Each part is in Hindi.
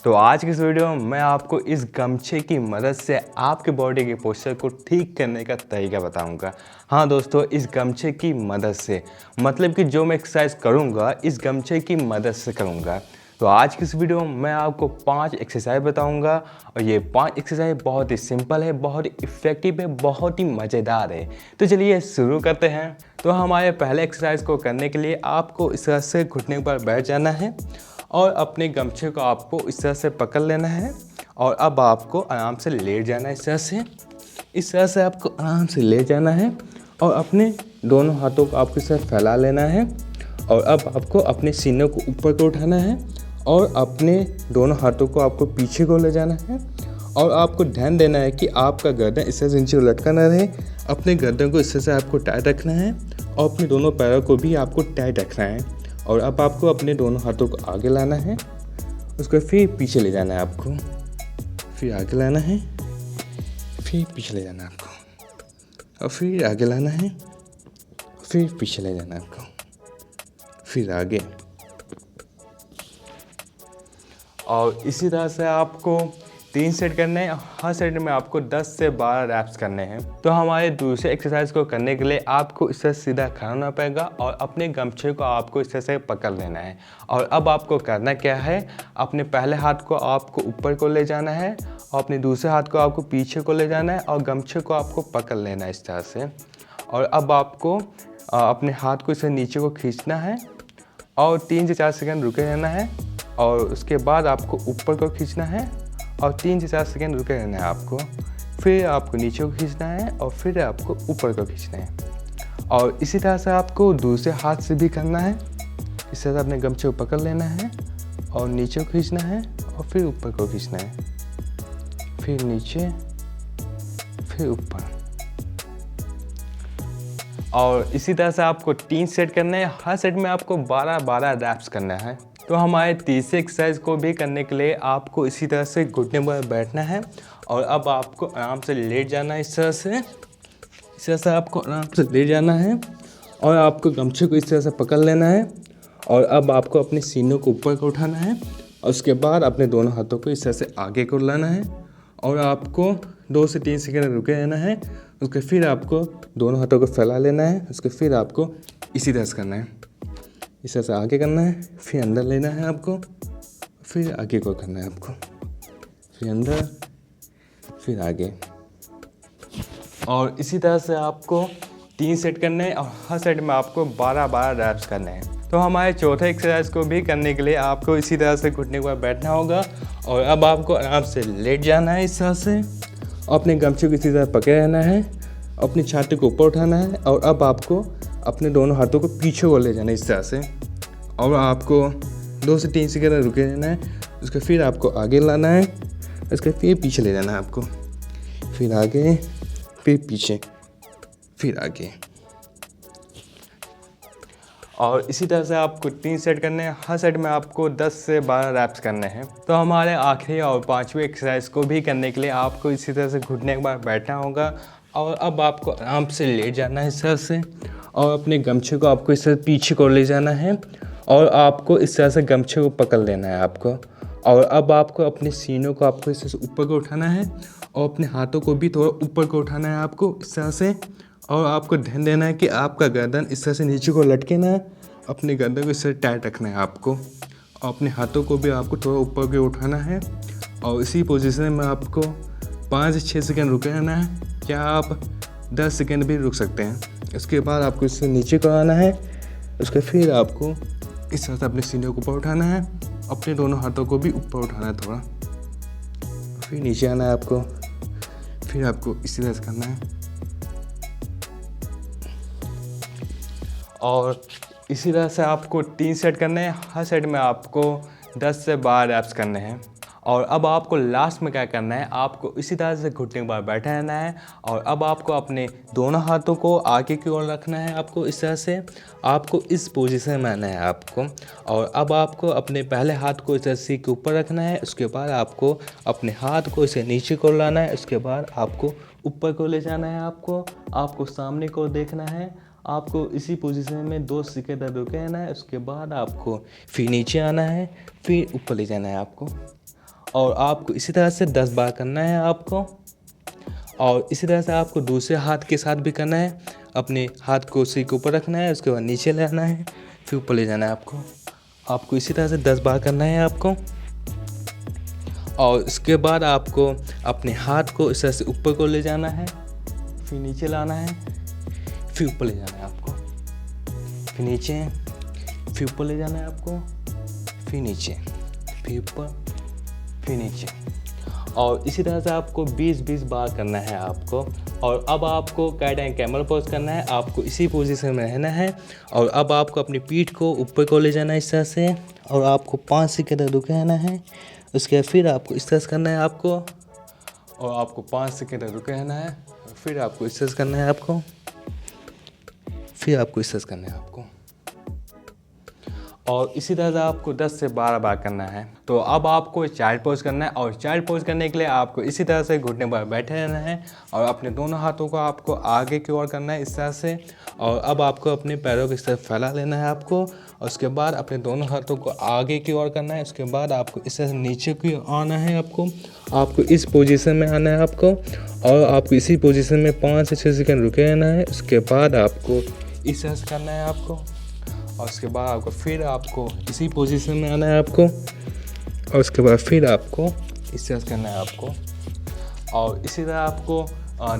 तो आज की इस वीडियो में मैं आपको इस गमछे की मदद से आपके बॉडी के पोस्चर को ठीक करने का तरीका बताऊंगा। हाँ दोस्तों, इस गमछे की मदद से मतलब कि जो मैं एक्सरसाइज करूंगा इस गमछे की मदद से करूंगा। तो आज की इस वीडियो में मैं आपको 5 एक्सरसाइज बताऊंगा और ये 5 एक्सरसाइज बहुत ही सिंपल है, बहुत ही इफ़ेक्टिव है, बहुत ही मज़ेदार है। तो चलिए शुरू करते हैं। तो हमारे पहले एक्सरसाइज को करने के लिए आपको इस तरह से घुटने पर बैठ जाना है और अपने गमछे को आपको इस तरह से पकड़ लेना है और अब आपको आराम से लेट जाना है। इस तरह से आपको आराम से लेट जाना है और अपने दोनों हाथों को आपको इस तरह फैला लेना है और अब आपको अपने सीने को ऊपर को उठाना है और अपने दोनों हाथों को आपको पीछे को ले जाना है और आपको ध्यान देना है कि आपका गर्दन इस तरह से नीचे लटका ना रहे। अपने गर्दन को इस तरह से आपको टाइट रखना है और अपने दोनों पैरों को भी आपको टाइट रखना है और अब आपको अपने दोनों हाथों को आगे लाना है, उसको फिर पीछे ले जाना है आपको, फिर आगे लाना है, फिर पीछे ले जाना है आपको और फिर आगे लाना है, फिर पीछे ले जाना है आपको, फिर आगे। और इसी तरह से आपको 3 सेट करने हैं। हर सेट में आपको 10 से 12 रैप्स करने हैं। तो हमारे दूसरे एक्सरसाइज को करने के लिए आपको इस तरह सीधा खड़ा होना पड़ेगा और अपने गमछे को आपको इस तरह से पकड़ लेना है। और अब आपको करना क्या है, अपने पहले हाथ को आपको ऊपर को ले जाना है और अपने दूसरे हाथ को आपको पीछे को ले जाना है और गमछे को आपको पकड़ लेना है इस तरह से। और अब आपको अपने हाथ को इसे नीचे को खींचना है और 3 से 4 सेकंड रुके रहना है और उसके बाद आपको ऊपर को खींचना है और 3 से 4 सेकंड रुके रहना है आपको। फिर आपको नीचे को खींचना है और फिर आपको ऊपर को खींचना है। और इसी तरह से आपको दूसरे हाथ से भी करना है। इस तरह से अपने गमछे को पकड़ लेना है और नीचे को खींचना है और फिर ऊपर को खींचना है, फिर नीचे, फिर ऊपर। और इसी तरह से आपको 3 सेट करने हैं। हर सेट में आपको 12-12 रैप्स करना है। तो हमारे तीसरे एक्सरसाइज को भी करने के लिए आपको इसी तरह से घुटने पर बैठना है और अब आपको आराम से लेट जाना है। इस तरह से आपको आराम से लेट जाना है और आपको गमछे को इस तरह से पकड़ लेना है और अब आपको अपने सीनों को ऊपर को उठाना है और उसके बाद अपने दोनों हाथों को इस तरह से आगे को लाना है और आपको 2 से 3 सेकंड रुके रहना है। उसके फिर आपको दोनों हाथों को फैला लेना है। उसके फिर आपको इसी तरह से करना है, इस तरह से आगे करना है, फिर अंदर लेना है आपको, फिर आगे को करना है आपको, फिर अंदर, फिर आगे। और इसी तरह से आपको 3 सेट करने हैं और हर सेट में आपको 12-12 रैप्स करने हैं। तो हमारे चौथे एक्सरसाइज को भी करने के लिए आपको इसी तरह से घुटने पर बैठना होगा और अब आपको आराम से लेट जाना है इस तरह से, अपने गमछे को इसी तरह पकड़े रहना है, अपनी छाती को ऊपर उठाना है और अब आपको अपने दोनों हाथों को पीछे को ले जाना है इस तरह से और आपको 2 से 3 सेकंड रुके रहना है। उसके फिर आपको आगे लाना है, उसके फिर पीछे ले जाना है आपको, फिर आगे, फिर पीछे, फिर आगे। और इसी तरह से आपको 3 सेट करने हैं। हर सेट में आपको 10 से 12 रैप्स करने हैं। तो हमारे आखिरी और 5वीं एक्सरसाइज को भी करने के लिए आपको इसी तरह से घुटने के बाद बैठना होगा और अब आपको आराम से लेट जाना है इस तरह से और अपने गमछे को आपको इस तरह पीछे को ले जाना है और आपको इस तरह से गमछे को पकड़ लेना है आपको। और अब आपको अपने सीनों को आपको इस तरह से ऊपर को उठाना है और अपने हाथों को भी थोड़ा ऊपर को उठाना है आपको इस तरह से। और आपको ध्यान देना है कि आपका गर्दन इस तरह से नीचे को लटके ना है, अपने गर्दन को इस तरह टाइट रखना है आपको और अपने हाथों को भी आपको थोड़ा ऊपर को उठाना है और इसी पोजीशन में आपको 5 से 6 सेकंड रुके रहना है, या आप 10 सेकंड भी रुक सकते हैं। उसके बाद आपको इससे नीचे को आना है, उसके फिर आपको इस तरह से अपने सीने को ऊपर उठाना है, अपने दोनों हाथों को भी ऊपर उठाना है थोड़ा, फिर नीचे आना है आपको, फिर आपको इसी तरह से करना है। और इसी तरह से आपको 3 सेट करने हैं। हर सेट में आपको 10 से 12 रैप्स करने हैं। और अब आपको लास्ट में क्या करना है, आपको इसी तरह से घुटने के बाद बैठा रहना है और अब आपको अपने दोनों हाथों को आगे की ओर रखना है आपको इस तरह से, आपको इस पोजीशन में आना है आपको। और अब आपको अपने पहले हाथ को इस रस्सी के ऊपर रखना है, उसके बाद आपको अपने हाथ को इसे नीचे को लाना है, उसके बाद आपको ऊपर को ले जाना है आपको सामने को देखना है, आपको इसी पोजीशन में 2 सेकंड रुके रहना है। उसके बाद आपको फिर नीचे आना है, फिर ऊपर ले जाना है आपको। और आपको इसी तरह से 10 बार करना है आपको। और इसी तरह से आपको दूसरे हाथ के साथ भी करना है। अपने हाथ को उसी के ऊपर रखना है, उसके बाद नीचे ले आना है, फिर ऊपर ले जाना है आपको इसी तरह से 10 बार करना है आपको। और इसके बाद आपको अपने हाथ को इस तरह से ऊपर को ले जाना है, फिर नीचे लाना है, फिर ऊपर ले जाना है आपको, फिर नीचे, फिर ऊपर ले जाना है आपको, फिर नीचे, फिर ऊपर, फिर नीचे। और इसी तरह से आपको 20-20 बार करना है आपको। और अब आपको कैट एंड कैमल पोज करना है, आपको इसी पोजीशन में रहना है। और अब आपको अपनी पीठ को ऊपर को ले जाना है इस तरह से, और आपको 5 सेकंड तक रुके रहना है। उसके बाद फिर आपको इस तरह से करना है आपको, और आपको 5 सेकंड तक रुके रहना है। फिर आपको इस तरह से करना है आपको, फिर आपको इस तरह से करना है आपको। और इसी तरह से आपको 10 से 12 बार करना है। तो अब आपको चाइल्ड पोज करना है, और चाइल्ड पोज करने के लिए आपको इसी तरह से घुटने पर बैठे रहना है, और अपने दोनों हाथों को आपको आगे की ओर करना है इस तरह से। और अब आपको अपने पैरों को इस तरह फैला लेना है आपको, और उसके बाद अपने दोनों हाथों को आगे की ओर करना है। उसके बाद आपको इस तरह से नीचे की ओर आना है आपको इस पोजीशन में आना है आपको, और आपको इसी पोजीशन में 5 से 6 सेकंड रुके रहना है। उसके बाद आपको इस तरह से करना है आपको, और उसके बाद आपको फिर आपको इसी पोजीशन में आना है आपको, और उसके बाद फिर आपको इस तरह से करना है आपको। और इसी तरह आपको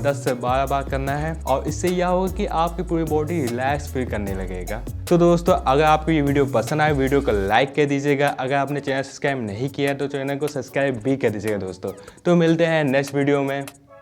10 से 12 बार करना है। और इससे यह होगा कि आपकी पूरी बॉडी रिलैक्स फील करने लगेगा। तो दोस्तों, अगर आपको ये वीडियो पसंद आए, वीडियो को लाइक कर दीजिएगा। अगर आपने चैनल सब्सक्राइब नहीं किया तो चैनल को सब्सक्राइब भी कर दीजिएगा दोस्तों। तो मिलते हैं नेक्स्ट वीडियो में।